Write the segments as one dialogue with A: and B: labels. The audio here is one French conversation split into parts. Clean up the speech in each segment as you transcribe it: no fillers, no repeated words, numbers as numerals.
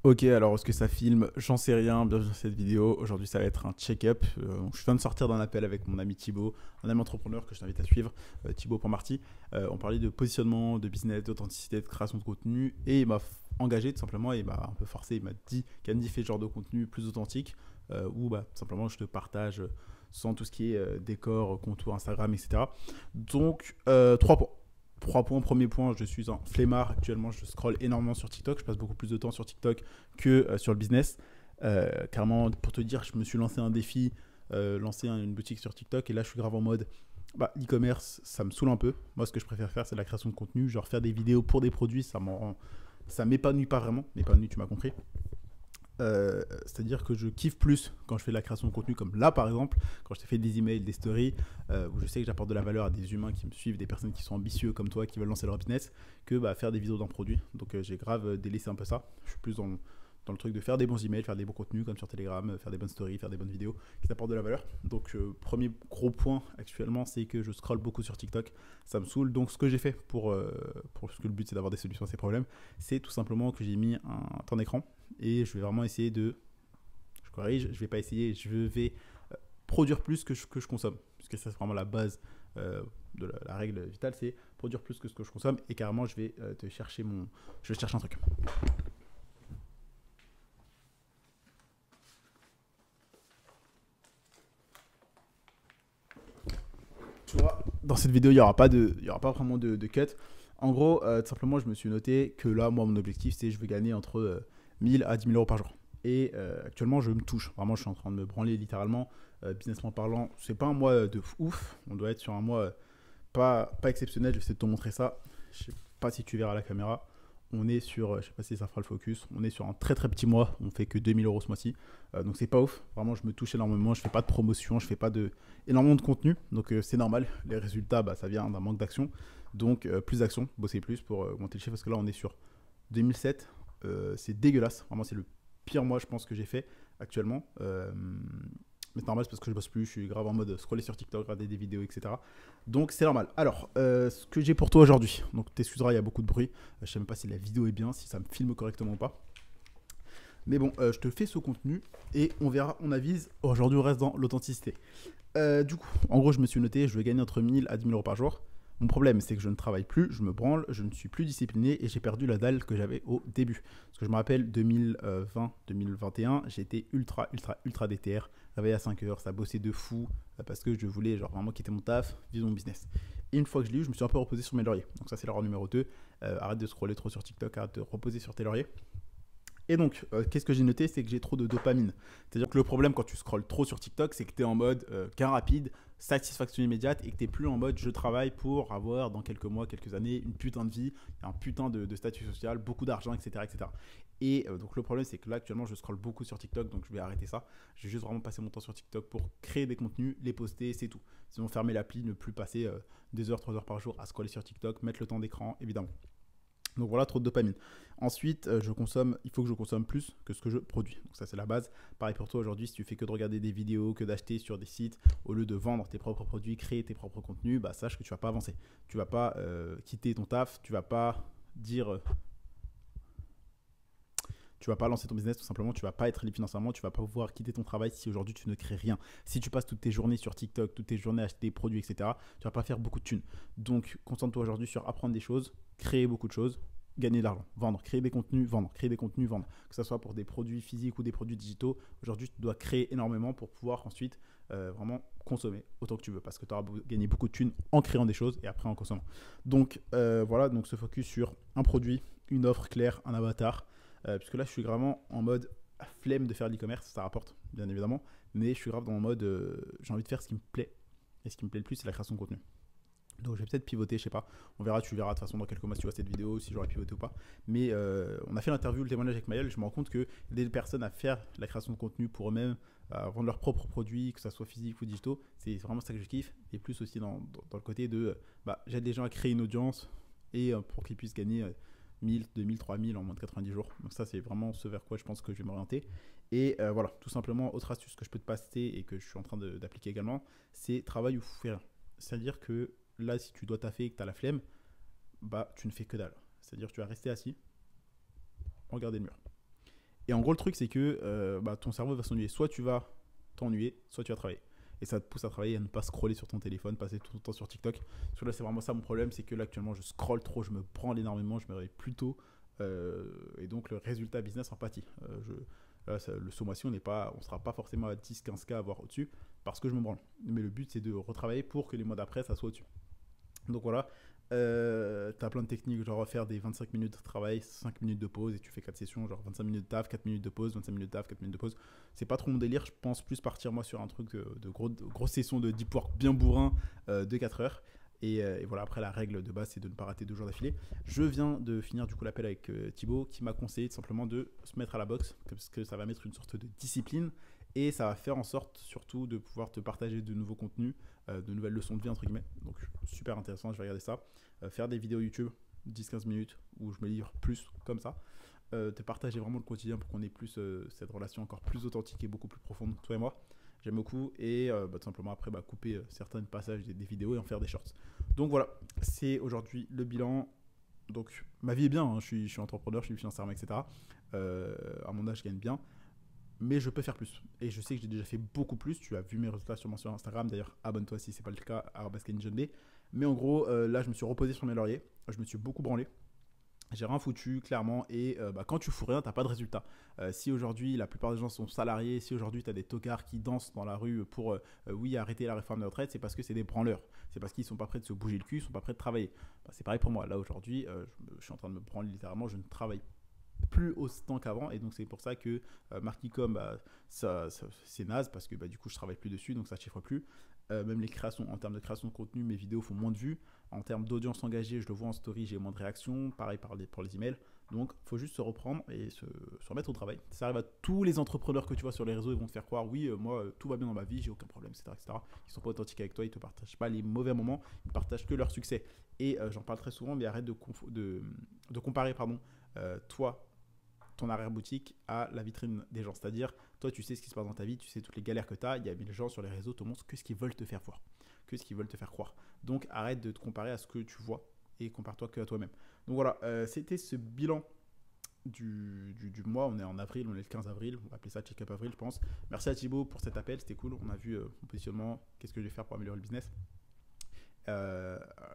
A: Ok, alors est-ce que ça filme? J'en sais rien. Bienvenue dans cette vidéo. Aujourd'hui, ça va être un check-up. Je viens de sortir d'un appel avec mon ami Thibaut, un ami entrepreneur que je t'invite à suivre, Thibaut.marty. On parlait de positionnement, de business, d'authenticité, de création de contenu. Et il m'a engagé tout simplement, et il m'a un peu forcé. Il m'a dit, Candy, fait ce genre de contenu plus authentique, où tout simplement je te partage sans tout ce qui est décor, contour, Instagram, etc. Donc, 3 points. 3 points. Premier point, je suis un flemmard. Actuellement, je scrolle énormément sur TikTok. Je passe beaucoup plus de temps sur TikTok que sur le business. Carrément, pour te dire, je me suis lancé un défi, lancer une boutique sur TikTok. Et là, je suis grave en mode e-commerce, ça me saoule un peu. Moi, ce que je préfère faire, c'est la création de contenu. Genre faire des vidéos pour des produits, ça m'épanouit pas vraiment. M'épanouit, tu m'as compris. C'est-à-dire que je kiffe plus quand je fais de la création de contenu, comme là par exemple, quand je t'ai fait des emails, des stories, où je sais que j'apporte de la valeur à des humains qui me suivent, des personnes qui sont ambitieux comme toi, qui veulent lancer leur business, que faire des vidéos d'un produit. Donc j'ai grave délaissé un peu ça. Je suis plus dans le truc de faire des bons emails, faire des bons contenus comme sur Telegram, faire des bonnes stories, faire des bonnes vidéos qui t'apportent de la valeur. Donc premier gros point actuellement, c'est que je scrolle beaucoup sur TikTok, ça me saoule. Donc ce que j'ai fait parce que le but c'est d'avoir des solutions à ces problèmes, c'est tout simplement que j'ai mis un temps d'écran et je vais vraiment essayer je corrige, je vais pas essayer, je vais produire plus que je consomme, parce que ça c'est vraiment la base de la règle vitale, c'est produire plus que ce que je consomme. Et carrément je vais je vais chercher un truc. Tu vois, dans cette vidéo, il y aura pas vraiment de cut. En gros, tout simplement, je me suis noté que là, moi, mon objectif, c'est je veux gagner entre 1000 à 10 000 euros par jour. Et actuellement, je me touche. Vraiment, je suis en train de me branler littéralement. Businessment parlant, c'est pas un mois de ouf. On doit être sur un mois pas exceptionnel. Je vais essayer de te montrer ça. Je sais pas si tu verras la caméra. On est sur, je sais pas si ça fera le focus, on est sur un très très petit mois, on fait que 2000 euros ce mois-ci. Donc c'est pas ouf, vraiment je me touche énormément, je fais pas de promotion, je fais pas énormément de contenu, donc c'est normal. Les résultats, ça vient d'un manque d'action, donc plus d'action, bosser plus pour augmenter le chiffre, parce que là on est sur 2007, c'est dégueulasse, vraiment c'est le pire mois je pense que j'ai fait actuellement. Mais c'est normal, c'est parce que je bosse plus, je suis grave en mode scroller sur TikTok, regarder des vidéos, etc. Donc c'est normal. Alors, ce que j'ai pour toi aujourd'hui, donc t'excuseras, il y a beaucoup de bruit. Je sais même pas si la vidéo est bien, si ça me filme correctement ou pas. Mais bon, je te fais ce contenu et on verra, on avise. Aujourd'hui, on reste dans l'authenticité. Du coup, en gros, je me suis noté, je vais gagner entre 1000 à 10 000 euros par jour. Mon problème, c'est que je ne travaille plus, je me branle, je ne suis plus discipliné et j'ai perdu la dalle que j'avais au début. Parce que je me rappelle 2020, 2021, j'étais ultra, ultra, ultra DTR, réveillé à 5 heures, ça bossait de fou parce que je voulais genre vraiment quitter mon taf, vivre mon business. Et une fois que je l'ai eu, je me suis un peu reposé sur mes lauriers. Donc ça, c'est l'erreur numéro 2. Arrête de scroller trop sur TikTok, arrête de reposer sur tes lauriers. Et donc, qu'est-ce que j'ai noté, c'est que j'ai trop de dopamine. C'est-à-dire que le problème quand tu scrolles trop sur TikTok, c'est que tu es en mode gain rapide, satisfaction immédiate, et que tu n'es plus en mode je travaille pour avoir dans quelques mois, quelques années, une putain de vie, un putain de statut social, beaucoup d'argent, etc. etc. Et donc le problème, c'est que là, actuellement, je scrolle beaucoup sur TikTok, donc je vais arrêter ça. Je vais juste vraiment passer mon temps sur TikTok pour créer des contenus, les poster, c'est tout. Sinon, fermer l'appli, ne plus passer 2 heures, 3 heures par jour à scroller sur TikTok, mettre le temps d'écran, évidemment. Donc voilà, trop de dopamine. Ensuite, il faut que je consomme plus que ce que je produis. Donc ça, c'est la base. Pareil pour toi aujourd'hui, si tu fais que de regarder des vidéos, que d'acheter sur des sites, au lieu de vendre tes propres produits, créer tes propres contenus, sache que tu vas pas avancer. Tu vas pas quitter ton taf, tu vas pas dire, tu vas pas lancer ton business tout simplement, tu vas pas être libre financièrement, tu vas pas pouvoir quitter ton travail si aujourd'hui tu ne crées rien. Si tu passes toutes tes journées sur TikTok, toutes tes journées à acheter des produits, etc., tu vas pas faire beaucoup de thunes. Donc concentre-toi aujourd'hui sur apprendre des choses, créer beaucoup de choses, gagner de l'argent, vendre, créer des contenus, vendre, créer des contenus, vendre. Que ce soit pour des produits physiques ou des produits digitaux, aujourd'hui tu dois créer énormément pour pouvoir ensuite vraiment consommer autant que tu veux, parce que tu auras gagné beaucoup de thunes en créant des choses et après en consommant. Donc voilà, donc se focus sur un produit, une offre claire, un avatar, puisque là je suis vraiment en mode flemme de faire l'e-commerce, ça rapporte bien évidemment, mais je suis grave dans le mode j'ai envie de faire ce qui me plaît, et ce qui me plaît le plus c'est la création de contenu. Donc je vais peut-être pivoter, je sais pas. On verra, tu verras de toute façon dans quelques mois si tu vois cette vidéo, si j'aurais pivoté ou pas. Mais on a fait l'interview, le témoignage avec Maël, je me rends compte que des personnes à faire la création de contenu pour eux-mêmes, à vendre leurs propres produits, que ce soit physique ou digitaux, c'est vraiment ça que je kiffe. Et plus aussi dans le côté de, j'aide les gens à créer une audience et pour qu'ils puissent gagner 1000, 2000, 3000 en moins de 90 jours. Donc ça c'est vraiment ce vers quoi je pense que je vais m'orienter. Et voilà, tout simplement, autre astuce que je peux te passer et que je suis en train d'appliquer également, c'est travail ou fais rien. C'est-à-dire que là, si tu dois taffer et que tu as la flemme, tu ne fais que dalle. C'est-à-dire que tu vas rester assis, regarder le mur. Et en gros, le truc, c'est que ton cerveau va s'ennuyer. Soit tu vas t'ennuyer, soit tu vas travailler. Et ça te pousse à travailler, à ne pas scroller sur ton téléphone, passer tout le temps sur TikTok. Parce que là, c'est vraiment ça mon problème, c'est que là, actuellement, je scrolle trop, je me branle énormément, je me réveille plus tôt. Et donc, le résultat business en pâtit. Là, ce mois-ci, on ne sera pas forcément à 10-15K à voir au-dessus, parce que je me branle. Mais le but, c'est de retravailler pour que les mois d'après, ça soit au-dessus. Donc voilà, t'as plein de techniques, genre faire des 25 minutes de travail, 5 minutes de pause et tu fais 4 sessions, genre 25 minutes de taf, 4 minutes de pause, 25 minutes de taf, 4 minutes de pause. C'est pas trop mon délire, je pense plus partir moi sur un truc de grosses sessions de deep work bien bourrin de 4 heures. Et voilà, après la règle de base c'est de ne pas rater 2 jours d'affilée. Je viens de finir du coup l'appel avec Thibaut qui m'a conseillé simplement de se mettre à la boxe parce que ça va mettre une sorte de discipline et ça va faire en sorte surtout de pouvoir te partager de nouveaux contenus, de nouvelles leçons de vie entre guillemets. Donc super intéressant, je vais regarder ça. Faire des vidéos YouTube 10-15 minutes où je me livre plus comme ça. Te partager vraiment le quotidien pour qu'on ait plus cette relation encore plus authentique et beaucoup plus profonde, toi et moi. J'aime beaucoup et tout simplement après couper certains passages des vidéos et en faire des shorts. Donc voilà, c'est aujourd'hui le bilan. Donc ma vie est bien, hein. Je suis entrepreneur, je suis financièrement, etc. À mon âge, je gagne bien. Mais je peux faire plus. Et je sais que j'ai déjà fait beaucoup plus. Tu as vu mes résultats sûrement sur Instagram. D'ailleurs, abonne-toi si ce n'est pas le cas, @kennyjohnb. Mais en gros, là, je me suis reposé sur mes lauriers. Je me suis beaucoup branlé. J'ai rien foutu, clairement. Et quand tu fous rien, tu n'as pas de résultat. Si aujourd'hui, la plupart des gens sont salariés, si aujourd'hui, tu as des tocards qui dansent dans la rue pour, oui, arrêter la réforme des retraites, c'est parce que c'est des branleurs. C'est parce qu'ils ne sont pas prêts de se bouger le cul, ils ne sont pas prêts de travailler. C'est pareil pour moi. Là, aujourd'hui, je suis en train de me branler littéralement. Je ne travaille plus autant qu'avant et donc c'est pour ça que Markicom c'est naze parce que du coup je travaille plus dessus donc ça chiffre plus. Même les créations, en termes de création de contenu, mes vidéos font moins de vues. En termes d'audience engagée, je le vois en story, j'ai moins de réactions. Pareil pour les emails. Donc il faut juste se reprendre et se remettre au travail. Ça arrive à tous les entrepreneurs que tu vois sur les réseaux, ils vont te faire croire oui moi tout va bien dans ma vie, j'ai aucun problème, etc. Ils sont pas authentiques avec toi, ils te partagent pas les mauvais moments, ils partagent que leur succès. Et j'en parle très souvent, mais arrête de comparer toi, ton arrière-boutique à la vitrine des gens. C'est-à-dire, toi, tu sais ce qui se passe dans ta vie, tu sais toutes les galères que tu as. Il y a 1000 gens sur les réseaux te montrent que ce qu'ils veulent te faire voir, que ce qu'ils veulent te faire croire. Donc, arrête de te comparer à ce que tu vois et compare-toi que à toi-même. Donc voilà, c'était ce bilan du mois. On est en avril, on est le 15 avril. On va appeler ça check-up avril, je pense. Merci à Thibaut pour cet appel, c'était cool. On a vu mon positionnement, qu'est-ce que je vais faire pour améliorer le business.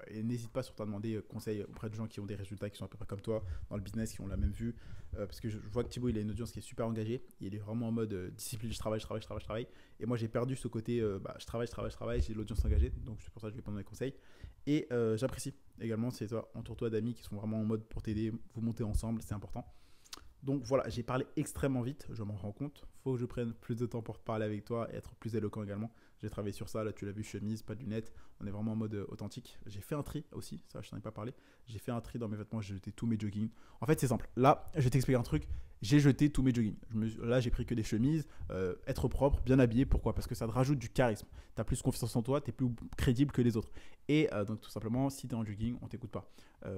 A: Et n'hésite pas surtout à demander conseil auprès de gens qui ont des résultats qui sont à peu près comme toi dans le business, qui ont la même vue, parce que je vois que Thibaut il a une audience qui est super engagée, il est vraiment en mode discipline, je travaille, et moi j'ai perdu ce côté je travaille, j'ai l'audience engagée, donc c'est pour ça que je vais prendre mes conseils. Et j'apprécie également, c'est toi, entoure-toi d'amis qui sont vraiment en mode pour t'aider, vous montez ensemble, c'est important. Donc voilà, j'ai parlé extrêmement vite, je m'en rends compte. Faut que je prenne plus de temps pour parler avec toi et être plus éloquent également. J'ai travaillé sur ça, là tu l'as vu, chemise, pas de lunettes. On est vraiment en mode authentique. J'ai fait un tri aussi, ça je t'en ai pas parlé. J'ai fait un tri dans mes vêtements, j'ai jeté tous mes joggings. En fait c'est simple, là je vais t'expliquer un truc. J'ai jeté tous mes joggings. Là j'ai pris que des chemises, être propre, bien habillé. Pourquoi? Parce que ça te rajoute du charisme. Tu as plus confiance en toi, tu es plus crédible que les autres. Et donc tout simplement, si tu es en jogging, on t'écoute pas.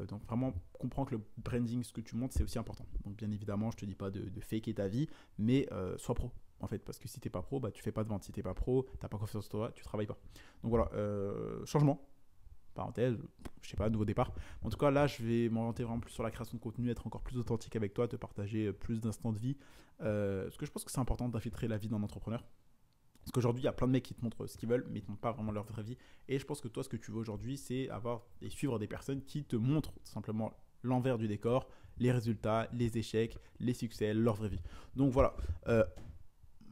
A: Donc vraiment, comprends que le branding, ce que tu montres, c'est aussi important. Donc bien évidemment, je te dis pas de faker ta vie, mais sois pro. En fait, parce que si t'es pas pro, tu fais pas de vente. Si t'es pas pro, t'as pas confiance en toi, tu travailles pas. Donc voilà, changement. Parenthèse, je sais pas, nouveau départ. En tout cas, là, je vais m'orienter vraiment plus sur la création de contenu, être encore plus authentique avec toi, te partager plus d'instants de vie. Parce que je pense que c'est important d'infiltrer la vie d'un entrepreneur. Parce qu'aujourd'hui, il y a plein de mecs qui te montrent ce qu'ils veulent, mais ils ne te montrent pas vraiment leur vraie vie. Et je pense que toi, ce que tu veux aujourd'hui, c'est avoir et suivre des personnes qui te montrent tout simplement l'envers du décor, les résultats, les échecs, les succès, leur vraie vie. Donc voilà.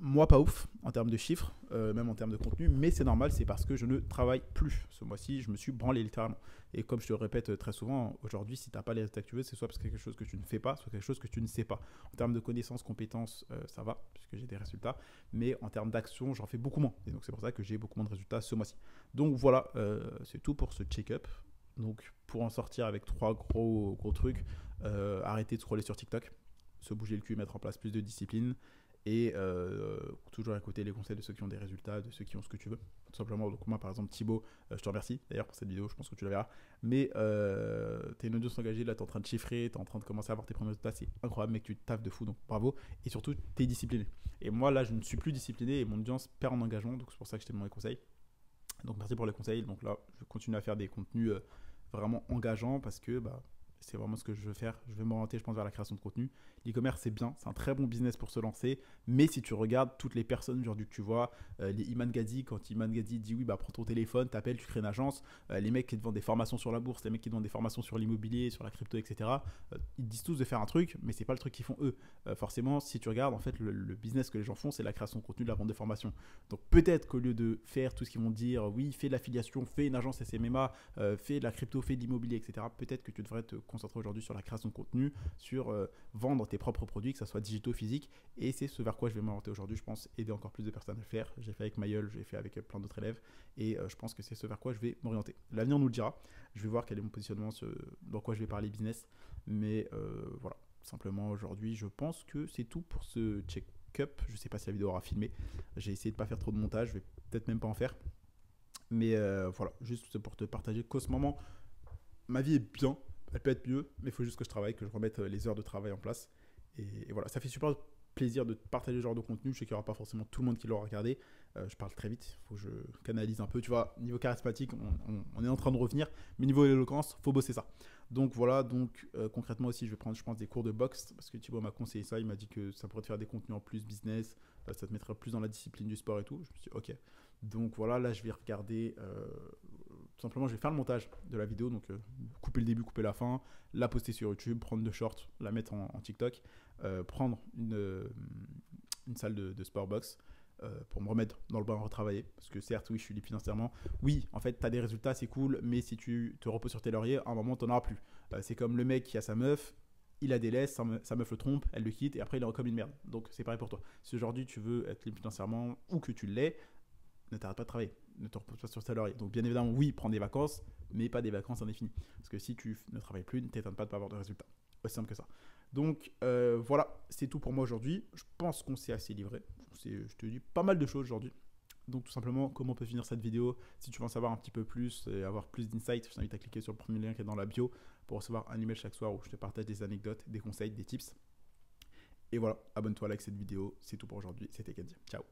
A: Moi, pas ouf en termes de chiffres, même en termes de contenu, mais c'est normal, c'est parce que je ne travaille plus. Ce mois-ci, je me suis branlé littéralement. Et comme je te le répète très souvent, aujourd'hui, si tu n'as pas les résultats que tu veux, c'est soit parce que quelque chose que tu ne fais pas, soit quelque chose que tu ne sais pas. En termes de connaissances, compétences, ça va, puisque j'ai des résultats, mais en termes d'action, j'en fais beaucoup moins. Et donc, c'est pour ça que j'ai beaucoup moins de résultats ce mois-ci. Donc voilà, c'est tout pour ce check-up. Donc, pour en sortir avec 3 gros trucs, arrêter de scroller sur TikTok, se bouger le cul, mettre en place plus de discipline. Et toujours écouter les conseils de ceux qui ont des résultats, de ceux qui ont ce que tu veux. Tout simplement, donc moi par exemple Thibaut, je te remercie d'ailleurs pour cette vidéo, je pense que tu la verras. Mais t'es une audience engagée, là t'es en train de chiffrer, t'es en train de commencer à avoir tes premiers résultats, c'est incroyable mec, tu taffes de fou, donc bravo. Et surtout, t'es discipliné. Et moi là, je ne suis plus discipliné et mon audience perd en engagement, donc c'est pour ça que je t'ai demandé des conseils. Donc merci pour les conseils. Donc là, je continue à faire des contenus vraiment engageants parce que c'est vraiment ce que je veux faire. Je vais m'orienter, je pense, vers la création de contenu. L'e-commerce, c'est bien, c'est un très bon business pour se lancer. Mais si tu regardes toutes les personnes aujourd'hui que tu vois, les Iman Gadi, quand Iman Gadi dit oui, bah prends ton téléphone, t'appelles, tu crées une agence, les mecs qui te vendent des formations sur la bourse, les mecs qui te vendent des formations sur l'immobilier, sur la crypto, etc. Ils te disent tous de faire un truc, mais c'est pas le truc qu'ils font eux. Forcément, si tu regardes, en fait, le business que les gens font, c'est la création de contenu, de la vente de formations. Donc peut-être qu'au lieu de faire tout ce qu'ils vont te dire, oui, fais de l'affiliation, fais une agence SMMA, fais de la crypto, fais de l'immobilier, etc. Peut-être que tu devrais te concentrer aujourd'hui sur la création de contenu, sur vendre tes propres produits, que ce soit digitaux, physiques. Et c'est ce vers quoi je vais m'orienter aujourd'hui, je pense, aider encore plus de personnes à le faire. J'ai fait avec Mayol, j'ai fait avec plein d'autres élèves. Et je pense que c'est ce vers quoi je vais m'orienter. L'avenir nous le dira. Je vais voir quel est mon positionnement, dans quoi je vais parler business. Mais voilà, simplement aujourd'hui, je pense que c'est tout pour ce check-up. Je ne sais pas si la vidéo aura filmé. J'ai essayé de ne pas faire trop de montage. Je vais peut-être même pas en faire. Mais voilà, juste pour te partager qu'en ce moment, ma vie est bien. Elle peut être mieux, mais il faut juste que je travaille, que je remette les heures de travail en place. Et voilà, ça fait super plaisir de partager ce genre de contenu. Je sais qu'il n'y aura pas forcément tout le monde qui l'aura regardé. Je parle très vite, il faut que je canalise un peu. Tu vois, niveau charismatique, on est en train de revenir, mais niveau éloquence, il faut bosser ça. Donc voilà, concrètement aussi, je vais prendre, je pense, des cours de boxe, parce que Thibaut m'a conseillé ça. Il m'a dit que ça pourrait te faire des contenus en plus business, ça te mettrait plus dans la discipline du sport et tout. Je me suis dit, ok. Donc voilà, là, je vais regarder. Tout simplement, je vais faire le montage de la vidéo, donc couper le début, couper la fin, la poster sur YouTube, prendre deux shorts, la mettre en TikTok, prendre une salle de sport box pour me remettre dans le bain, retravailler. Parce que certes, oui, je suis libre financièrement. Oui, en fait, tu as des résultats, c'est cool, mais si tu te reposes sur tes lauriers, à un moment, tu n'en auras plus. C'est comme le mec qui a sa meuf, il a des laisses, sa meuf le trompe, elle le quitte, et après, il est comme une merde. Donc, c'est pareil pour toi. Si aujourd'hui, tu veux être libre financièrement, ou que tu l'es, ne t'arrête pas de travailler, ne te repose pas sur tes salariés. Donc bien évidemment, oui, prends des vacances, mais pas des vacances indéfinies. Parce que si tu ne travailles plus, ne t'étonne pas de ne pas avoir de résultats. Aussi simple que ça. Donc voilà, c'est tout pour moi aujourd'hui. Je pense qu'on s'est assez livré. Je te dis pas mal de choses aujourd'hui. Donc tout simplement, comment on peut finir cette vidéo? Si tu veux en savoir un petit peu plus et avoir plus d'insights, je t'invite à cliquer sur le premier lien qui est dans la bio pour recevoir un email chaque soir où je te partage des anecdotes, des conseils, des tips. Et voilà, abonne-toi, like cette vidéo. C'est tout pour aujourd'hui. C'était Kenzie. Ciao.